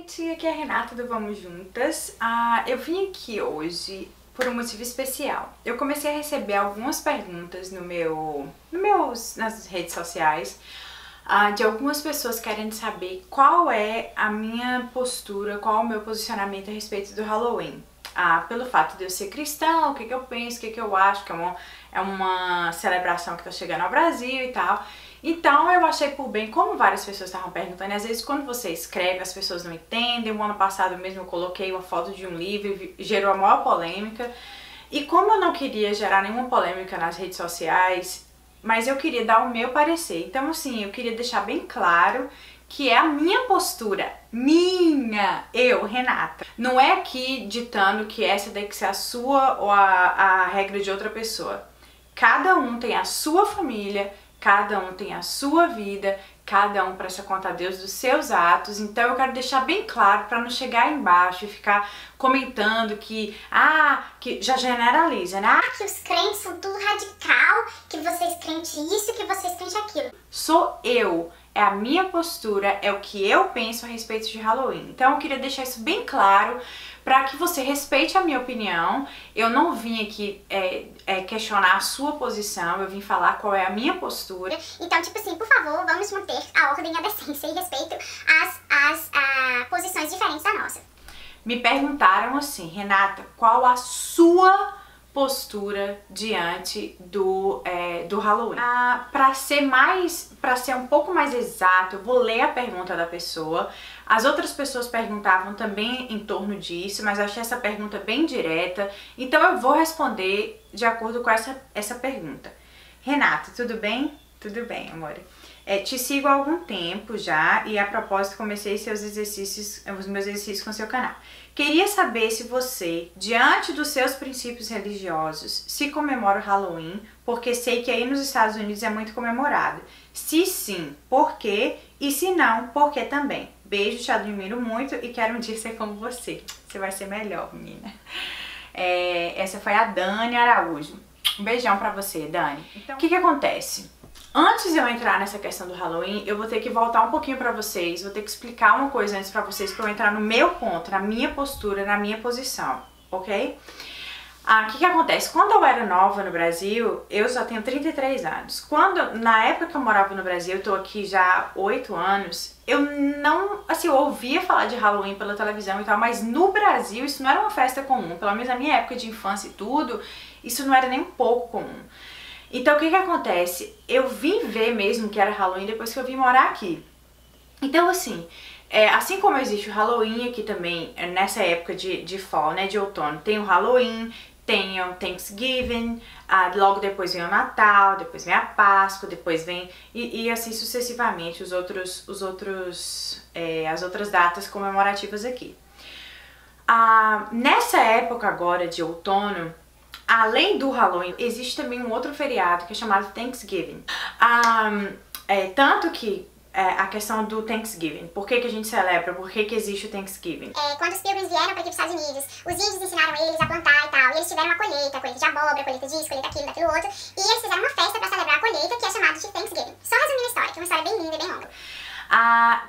Gente, aqui é a Renata do Vamos Juntas. Eu vim aqui hoje por um motivo especial. Eu comecei a receber algumas perguntas nas redes sociais de algumas pessoas querendo saber qual é a minha postura, qual é o meu posicionamento a respeito do Halloween. Pelo fato de eu ser cristã, o que eu penso, o que eu acho, que é uma celebração que tá chegando ao Brasil e tal. Então eu achei por bem, como várias pessoas estavam perguntando, e às vezes quando você escreve as pessoas não entendem. O ano passado mesmo eu coloquei uma foto de um livro e gerou a maior polêmica. E como eu não queria gerar nenhuma polêmica nas redes sociais, mas eu queria dar o meu parecer. Então assim, eu queria deixar bem claro que é a minha postura, eu, Renata. Não é aqui ditando que essa tem que ser a sua ou a regra de outra pessoa. Cada um tem a sua família, cada um tem a sua vida, cada um presta conta a Deus dos seus atos. Então eu quero deixar bem claro para não chegar aí embaixo e ficar comentando que já generaliza, né? Que os crentes são tudo radical, que vocês crentes isso, que vocês crentes aquilo. Sou eu. É a minha postura, é o que eu penso a respeito de Halloween. Então eu queria deixar isso bem claro para que você respeite a minha opinião. Eu não vim aqui questionar a sua posição, eu vim falar qual é a minha postura. Então, tipo assim, por favor, vamos manter a ordem, a decência e respeito às posições diferentes da nossa. Me perguntaram assim, Renata, qual a sua postura diante do Halloween? Para ser um pouco mais exato, eu vou ler a pergunta da pessoa. As outras pessoas perguntavam também em torno disso, mas eu achei essa pergunta bem direta, então eu vou responder de acordo com essa pergunta. Renata, tudo bem? Tudo bem, amor. Te sigo há algum tempo já e a propósito comecei os meus exercícios com seu canal. Queria saber se você, diante dos seus princípios religiosos, se comemora o Halloween, porque sei que aí nos Estados Unidos é muito comemorado. Se sim, por quê? E se não, por que também? Beijo, te admiro muito e quero um dia ser como você. Você vai ser melhor, menina. Essa foi a Dani Araújo. Um beijão pra você, Dani. Então, o que acontece? Antes de eu entrar nessa questão do Halloween, eu vou ter que voltar um pouquinho pra vocês, vou ter que explicar uma coisa antes pra vocês, pra eu entrar no meu ponto, na minha postura, na minha posição, ok? O que acontece? Quando eu era nova no Brasil, eu já tenho 33 anos. Na época que eu morava no Brasil, eu tô aqui já há 8 anos, eu não, assim, eu ouvia falar de Halloween pela televisão e tal, mas no Brasil isso não era uma festa comum, pelo menos na minha época de infância e tudo, isso não era nem um pouco comum. Então o que acontece? Eu vim ver mesmo que era Halloween depois que eu vim morar aqui. Então assim, assim como existe o Halloween aqui também, nessa época de fall, né, de outono, tem o Halloween, tem o Thanksgiving, logo depois vem o Natal, depois vem a Páscoa, depois vem e assim sucessivamente as outras datas comemorativas aqui. Nessa época agora de outono, além do Halloween, existe também um outro feriado que é chamado Thanksgiving. Tanto que a questão do Thanksgiving, por que a gente celebra, por que existe o Thanksgiving? Quando os pilgrims vieram para aqui para os Estados Unidos, os índios ensinaram eles a plantar e tal, e eles tiveram uma colheita de abóbora, colheita disso, colheita daquilo outro, e eles fizeram uma festa para celebrar a colheita que é chamada de Thanksgiving. Só resumindo a história, que é uma história bem linda e bem longa.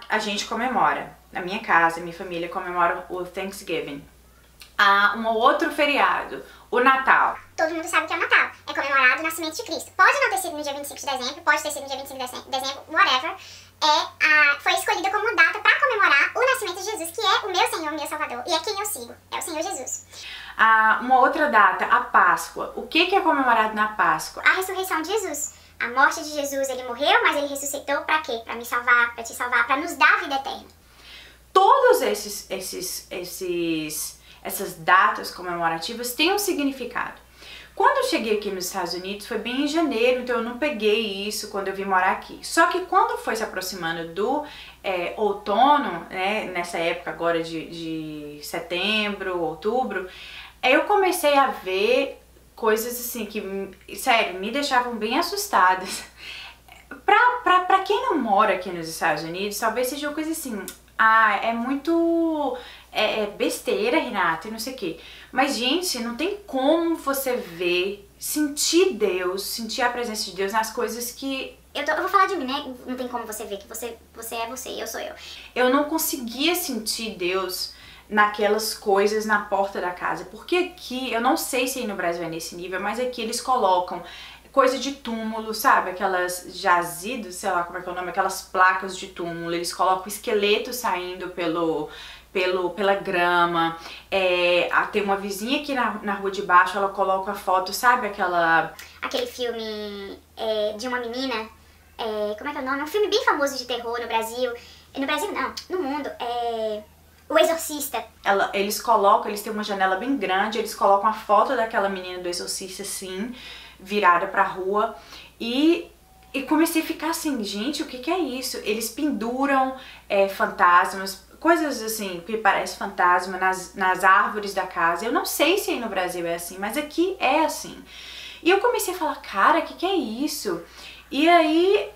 A gente comemora, na minha casa, minha família comemora o Thanksgiving. Um outro feriado, o Natal. Todo mundo sabe o que é o Natal. É comemorado o nascimento de Cristo. Pode não ter sido no dia 25 de dezembro, pode ter sido no dia 25 de dezembro, whatever. Foi escolhida como data para comemorar o nascimento de Jesus, que é o meu Senhor, o meu Salvador. E é quem eu sigo, é o Senhor Jesus. Uma outra data, a Páscoa. O que é comemorado na Páscoa? A ressurreição de Jesus. A morte de Jesus, ele morreu, mas ele ressuscitou para quê? Para me salvar, para te salvar, para nos dar a vida eterna. Todos essas datas comemorativas têm um significado. Quando eu cheguei aqui nos Estados Unidos foi bem em janeiro, então eu não peguei isso quando eu vim morar aqui. Só que quando foi se aproximando do outono, né, nessa época agora de setembro, outubro, eu comecei a ver coisas assim que, sério, me deixavam bem assustadas. Pra quem não mora aqui nos Estados Unidos, talvez seja uma coisa assim, é muito besteira, Renata, e não sei o quê. Mas, gente, não tem como você ver, sentir Deus, sentir a presença de Deus nas coisas que eu vou falar de mim, né? Não tem como você ver que você é você e eu sou eu. Eu não conseguia sentir Deus naquelas coisas na porta da casa, porque aqui, eu não sei se aí no Brasil é nesse nível, mas aqui eles colocam coisa de túmulo, sabe? Aquelas jazidos, sei lá como é que é o nome, aquelas placas de túmulo, eles colocam esqueleto saindo pela grama. Tem uma vizinha aqui na rua de baixo, ela coloca a foto, sabe aquele filme de uma menina, como é que é o nome? É um filme bem famoso de terror no Brasil. No Brasil não, no mundo. O Exorcista. Eles têm uma janela bem grande, eles colocam a foto daquela menina do Exorcista assim, virada pra rua, e comecei a ficar assim, gente, o que é isso? Eles penduram fantasmas, coisas assim que parece fantasma nas árvores da casa. Eu não sei se aí no Brasil é assim, mas aqui é assim. E eu comecei a falar, cara, o que é isso? E aí,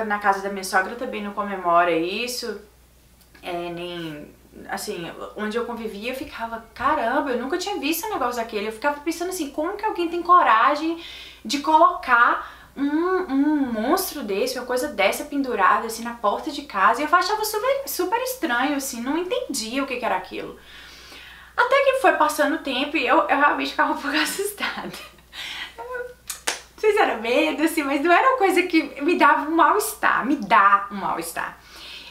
na casa da minha sogra também não comemora isso, nem, assim, onde eu convivia eu ficava, caramba, eu nunca tinha visto um negócio daquele. Eu ficava pensando assim, como que alguém tem coragem de colocar um monstro desse, uma coisa dessa pendurada assim na porta de casa? E eu achava super estranho, assim, não entendia o que era aquilo. Até que foi passando o tempo e eu realmente ficava um pouco assustada. Não sei se era medo, assim, mas não era uma coisa que me dava um mal-estar, me dá um mal-estar.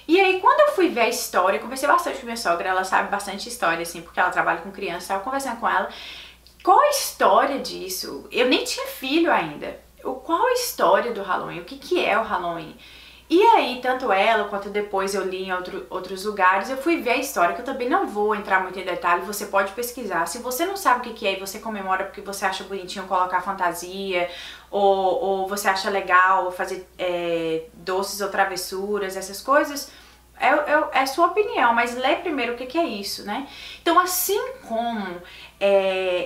E aí, quando eu fui ver a história, eu conversei bastante com minha sogra, ela sabe bastante história, assim, porque ela trabalha com criança, eu tava conversando com ela. Qual a história disso? Eu nem tinha filho ainda. Qual a história do Halloween? O que é o Halloween? E aí, tanto ela quanto depois eu li em outros lugares, eu fui ver a história, que eu também não vou entrar muito em detalhe, você pode pesquisar. Se você não sabe o que é e você comemora porque você acha bonitinho colocar fantasia, ou você acha legal fazer doces ou travessuras, essas coisas, é sua opinião, mas lê primeiro o que é isso, né? Então, assim como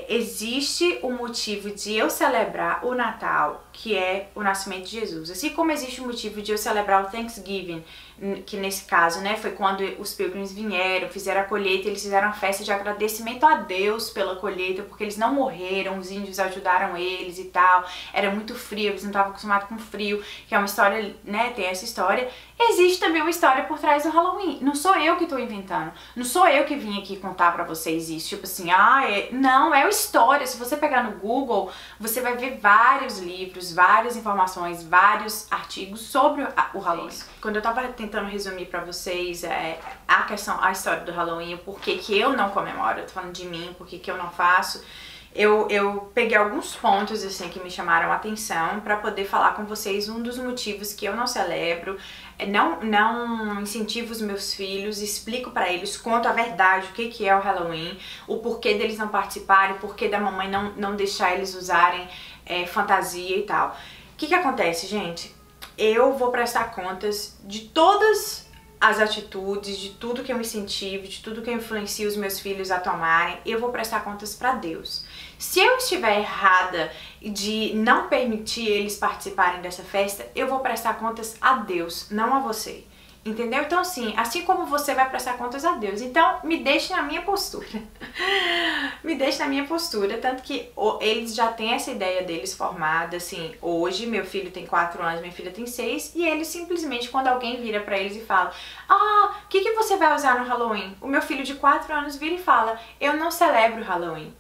existe o motivo de eu celebrar o Natal, que é o nascimento de Jesus, assim como existe o motivo de eu celebrar o Thanksgiving, que nesse caso, né, foi quando os pilgrims vieram, fizeram a colheita, eles fizeram a festa de agradecimento a Deus pela colheita, porque eles não morreram, os índios ajudaram eles e tal, era muito frio, eles não estavam acostumados com frio, que é uma história, né, tem essa história. Existe também uma história por trás do Halloween, não sou eu que tô inventando, não sou eu que vim aqui contar pra vocês isso, tipo assim, não, é uma história. Se você pegar no Google, você vai ver vários livros, várias informações, vários artigos sobre o Halloween. Quando eu tava tentando resumir pra vocês a história do Halloween, o porquê que eu não comemoro, eu tô falando de mim, porquê que eu não faço, eu peguei alguns pontos assim que me chamaram a atenção pra poder falar com vocês um dos motivos que eu não celebro, não incentivo os meus filhos, explico pra eles, conto a verdade, o que é o Halloween, o porquê deles não participarem, o porquê da mamãe não deixar eles usarem fantasia e tal. O que acontece, gente? Eu vou prestar contas de todas as atitudes, de tudo que eu incentivo, de tudo que eu influencio os meus filhos a tomarem, eu vou prestar contas pra Deus. Se eu estiver errada de não permitir eles participarem dessa festa, eu vou prestar contas a Deus, não a você. Entendeu? Então assim como você vai prestar contas a Deus, então me deixe na minha postura. Me deixe na minha postura, tanto que eles já têm essa ideia deles formada, assim, hoje meu filho tem 4 anos, minha filha tem 6, e eles simplesmente, quando alguém vira pra eles e fala, o que você vai usar no Halloween? O meu filho de 4 anos vira e fala, eu não celebro Halloween.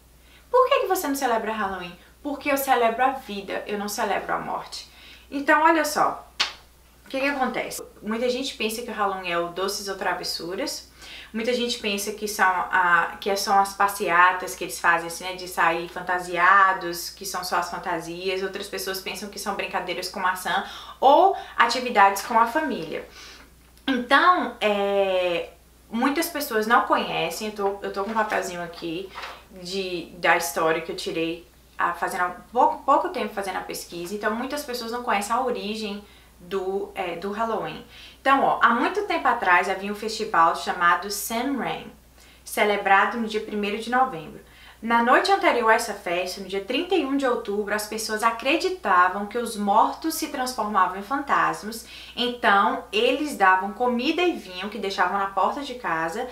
Por que você não celebra Halloween? Porque eu celebro a vida, eu não celebro a morte. Então, olha só. O que acontece? Muita gente pensa que o Halloween é o doces ou travessuras. Muita gente pensa que são as passeatas que eles fazem, assim, né, de sair fantasiados, que são só as fantasias. Outras pessoas pensam que são brincadeiras com maçã ou atividades com a família. Então, muitas pessoas não conhecem. Eu tô com um papelzinho aqui da história que eu tirei fazendo há pouco tempo fazendo a pesquisa. Então, muitas pessoas não conhecem a origem do Halloween. Então, há muito tempo atrás havia um festival chamado Samhain, celebrado no dia 1º de novembro. Na noite anterior a essa festa, no dia 31 de outubro, as pessoas acreditavam que os mortos se transformavam em fantasmas, então eles davam comida e vinho que deixavam na porta de casa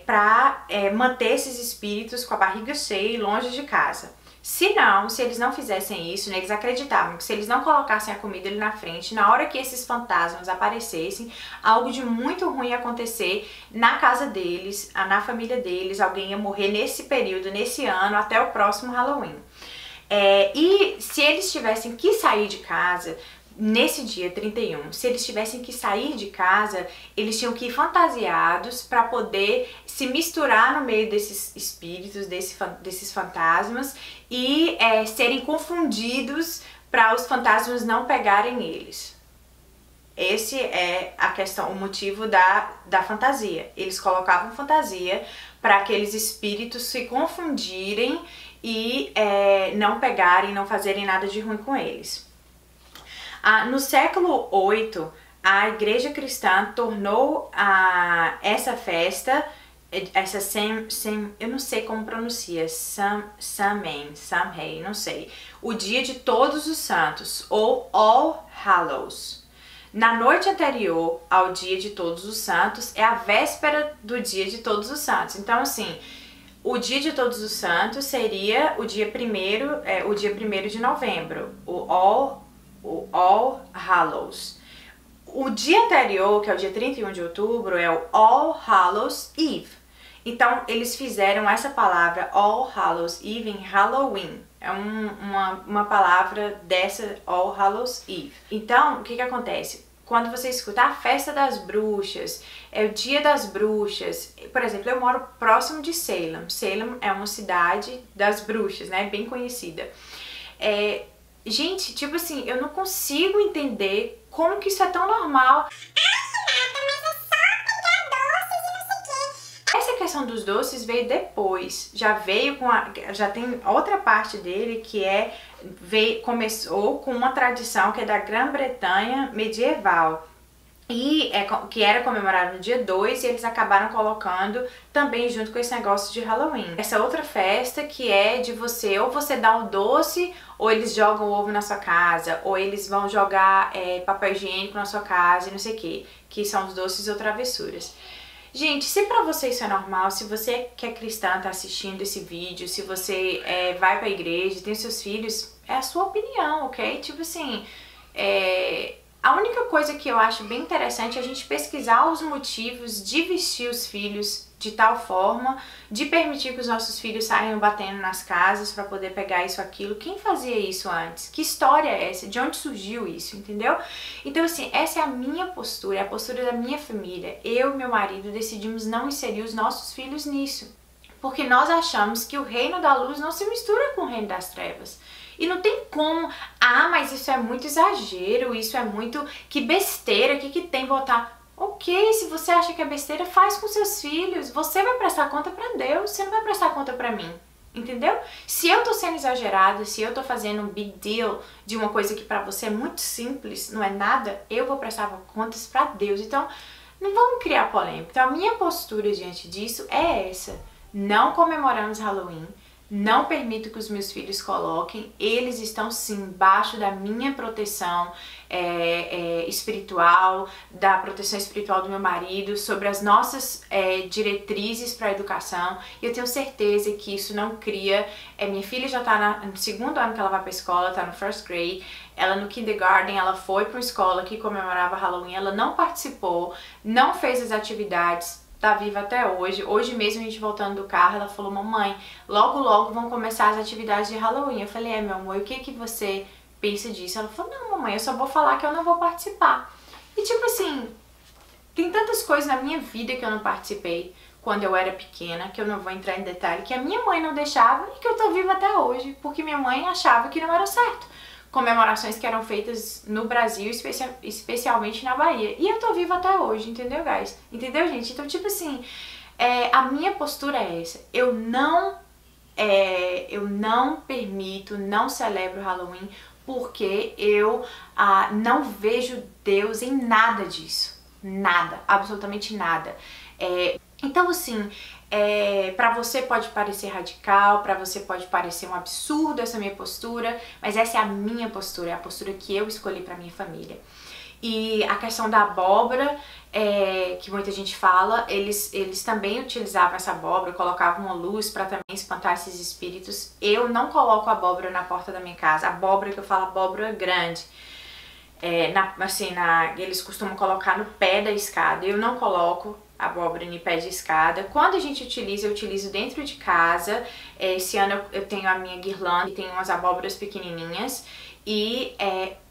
para manter esses espíritos com a barriga cheia e longe de casa. Se não, se eles não fizessem isso, né, eles acreditavam que se eles não colocassem a comida ali na frente, na hora que esses fantasmas aparecessem, algo de muito ruim ia acontecer na casa deles, na família deles, alguém ia morrer nesse período, nesse ano, até o próximo Halloween. E se eles tivessem que sair de casa, nesse dia 31, se eles tivessem que sair de casa, eles tinham que ir fantasiados para poder se misturar no meio desses espíritos, desses fantasmas e serem confundidos para os fantasmas não pegarem eles. Esse é a questão, o motivo da fantasia. Eles colocavam fantasia para aqueles espíritos se confundirem e não pegarem, não fazerem nada de ruim com eles. No século VIII, a igreja cristã tornou essa festa, eu não sei como pronuncia, Samhain, não sei, o dia de todos os santos, ou All Hallows. Na noite anterior ao dia de todos os santos é a véspera do dia de todos os santos. Então, assim, o dia de todos os santos seria o dia 1º de novembro, o All Hallows. O dia anterior, que é o dia 31 de outubro, é o All Hallows Eve. Então, eles fizeram essa palavra All Hallows Eve em Halloween. É uma palavra dessa All Hallows Eve. Então, o que acontece? Quando você escuta a festa das bruxas, é o dia das bruxas. Por exemplo, eu moro próximo de Salem. Salem é uma cidade das bruxas, né? Bem conhecida. Gente, tipo assim, eu não consigo entender como que isso é tão normal. Essa questão dos doces veio depois, já tem outra parte dele que começou com uma tradição que é da Grã-Bretanha medieval. E que era comemorado no dia 2 e eles acabaram colocando também junto com esse negócio de Halloween. Essa outra festa que é de ou você dá um doce, ou eles jogam ovo na sua casa, ou eles vão jogar papel higiênico na sua casa e não sei o que são os doces ou travessuras. Gente, se pra você isso é normal, se você que é cristã tá assistindo esse vídeo, se você vai pra igreja, tem seus filhos, é a sua opinião, ok? Tipo assim, a única coisa que eu acho bem interessante é a gente pesquisar os motivos de vestir os filhos de tal forma, de permitir que os nossos filhos saiam batendo nas casas para poder pegar isso, aquilo. Quem fazia isso antes? Que história é essa? De onde surgiu isso, entendeu? Então, assim, essa é a minha postura, é a postura da minha família. Eu e meu marido decidimos não inserir os nossos filhos nisso, porque nós achamos que o reino da luz não se mistura com o reino das trevas. E não tem como, mas isso é muito exagero, isso é muito, que besteira, que tem botar? Ok, se você acha que é besteira, faz com seus filhos, você vai prestar conta pra Deus, você não vai prestar conta pra mim, entendeu? Se eu tô sendo exagerada, se eu tô fazendo um big deal de uma coisa que pra você é muito simples, não é nada, eu vou prestar contas pra Deus, então não vamos criar polêmica. Então a minha postura diante disso é essa, não comemoramos Halloween, não permito que os meus filhos coloquem, eles estão sim embaixo da minha proteção espiritual, da proteção espiritual do meu marido, sobre as nossas diretrizes para a educação, e eu tenho certeza que isso não cria, minha filha já está no 2º ano que ela vai para a escola, está no first grade, ela no kindergarten, ela foi para uma escola que comemorava Halloween, ela não participou, não fez as atividades, tá viva até hoje. Hoje mesmo a gente voltando do carro, ela falou, mamãe, logo logo vão começar as atividades de Halloween. Eu falei, meu amor, e o que você pensa disso? Ela falou, não, mamãe, eu só vou falar que eu não vou participar. E tipo assim, tem tantas coisas na minha vida que eu não participei quando eu era pequena, que eu não vou entrar em detalhe, que a minha mãe não deixava e que eu tô viva até hoje, porque minha mãe achava que não era certo. Comemorações que eram feitas no Brasil, especialmente na Bahia. E eu tô viva até hoje, entendeu, guys? Entendeu, gente? Então, tipo assim, a minha postura é essa. Eu não permito, não celebro Halloween, porque eu não vejo Deus em nada disso. Nada, absolutamente nada. Então, assim, pra você pode parecer radical, pra você pode parecer um absurdo essa minha postura, mas essa é a minha postura, é a postura que eu escolhi pra minha família. E a questão da abóbora, que muita gente fala, eles também utilizavam essa abóbora, colocavam uma luz para também espantar esses espíritos. Eu não coloco abóbora na porta da minha casa, abóbora que eu falo, abóbora grande. Eles costumam colocar no pé da escada, eu não coloco abóbora em pé de escada. Quando a gente utiliza, eu utilizo dentro de casa. Esse ano eu tenho a minha guirlanda, tem umas abóboras pequenininhas. E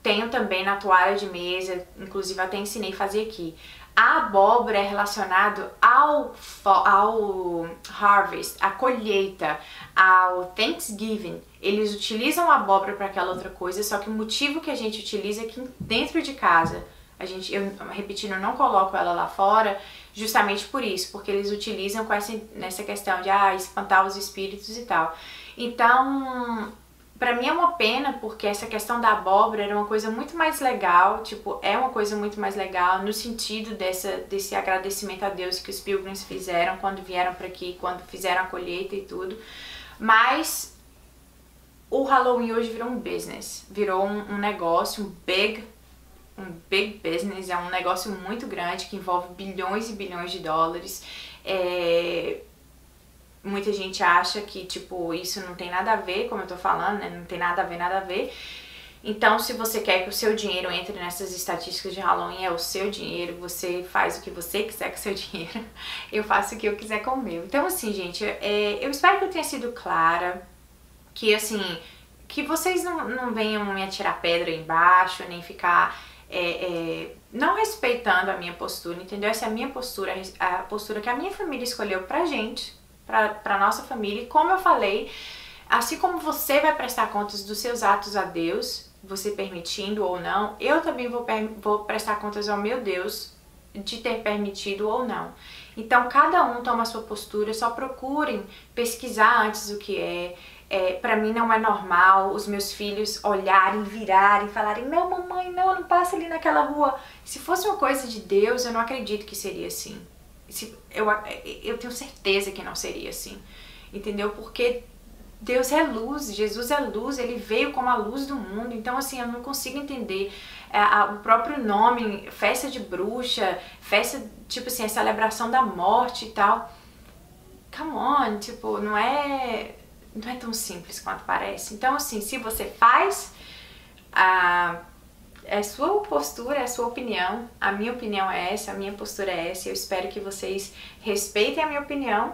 tenho também na toalha de mesa, inclusive até ensinei a fazer aqui. A abóbora é relacionado ao harvest, a colheita, ao Thanksgiving. Eles utilizam a abóbora para aquela outra coisa, só que o motivo que a gente utiliza é que dentro de casa, repetindo, eu não coloco ela lá fora, justamente por isso, porque eles utilizam nessa questão de espantar os espíritos e tal. Então, pra mim é uma pena, porque essa questão da abóbora era uma coisa muito mais legal, é uma coisa muito mais legal no sentido desse agradecimento a Deus que os Pilgrims fizeram quando vieram pra aqui, quando fizeram a colheita e tudo. Mas o Halloween hoje virou um business, virou um negócio, um big business, é um negócio muito grande que envolve bilhões e bilhões de dólares. Muita gente acha que, isso não tem nada a ver, como eu tô falando, né? Não tem nada a ver. Então, se você quer que o seu dinheiro entre nessas estatísticas de Halloween, é o seu dinheiro, você faz o que você quiser com o seu dinheiro, eu faço o que eu quiser com o meu. Então, assim, gente, eu espero que eu tenha sido clara, que, assim, que vocês não venham me atirar pedra embaixo, nem ficar não respeitando a minha postura, entendeu? Essa é a minha postura, a postura que a minha família escolheu pra gente, pra nossa família. E como eu falei, assim como você vai prestar contas dos seus atos a Deus, você permitindo ou não, eu também vou prestar contas ao meu Deus de ter permitido ou não. Então cada um toma a sua postura, só procurem pesquisar antes o que pra mim não é normal os meus filhos olharem, virarem, falarem: não, mamãe, não passa ali naquela rua. Se fosse uma coisa de Deus, eu não acredito que seria assim. Eu tenho certeza que não seria assim, entendeu? Porque Deus é luz, Jesus é luz, ele veio como a luz do mundo. Então, assim, eu não consigo entender o próprio nome, festa de bruxa, festa, a celebração da morte e tal. Come on, não é tão simples quanto parece. Então, assim, se você faz, é sua postura, é sua opinião. A minha opinião é essa, a minha postura é essa. Eu espero que vocês respeitem a minha opinião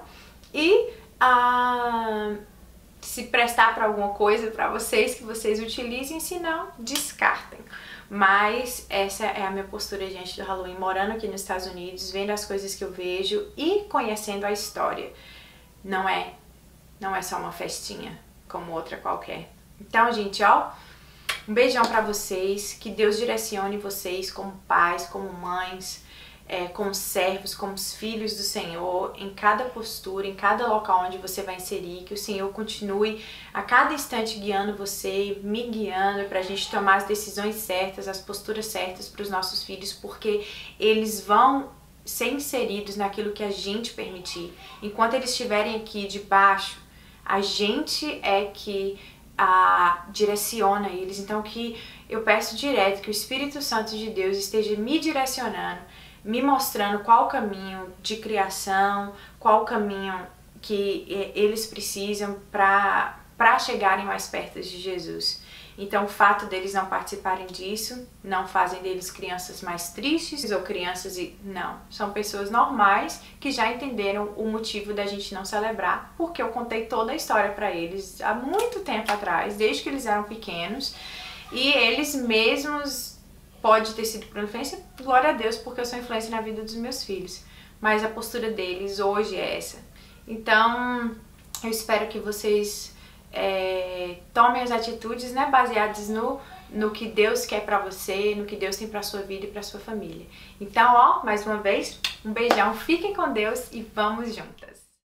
e se prestar para alguma coisa para vocês, que vocês utilizem, se não, descartem. Mas essa é a minha postura diante do Halloween, morando aqui nos Estados Unidos, vendo as coisas que eu vejo e conhecendo a história. Não é só uma festinha como outra qualquer. Então, gente, um beijão pra vocês, que Deus direcione vocês como pais, como mães, como servos, como os filhos do Senhor, em cada postura, em cada local onde você vai inserir, que o Senhor continue a cada instante guiando você, me guiando, pra gente tomar as decisões certas, as posturas certas para os nossos filhos, porque eles vão ser inseridos naquilo que a gente permitir. Enquanto eles estiverem aqui debaixo, a gente é que direciona eles. Então que eu peço direto que o Espírito Santo de Deus esteja me direcionando, me mostrando qual o caminho de criação, qual o caminho que eles precisam para chegarem mais perto de Jesus. Então o fato deles não participarem disso não fazem deles crianças mais tristes ou crianças não. São pessoas normais que já entenderam o motivo da gente não celebrar, porque eu contei toda a história para eles há muito tempo atrás, desde que eles eram pequenos, e eles mesmos, pode ter sido por influência, glória a Deus, porque eu sou influência na vida dos meus filhos, mas a postura deles hoje é essa. Então eu espero que vocês tomem as atitudes, né, baseadas no que Deus quer pra você, no que Deus tem pra sua vida e pra sua família. Então, mais uma vez, um beijão, fiquem com Deus e vamos juntas!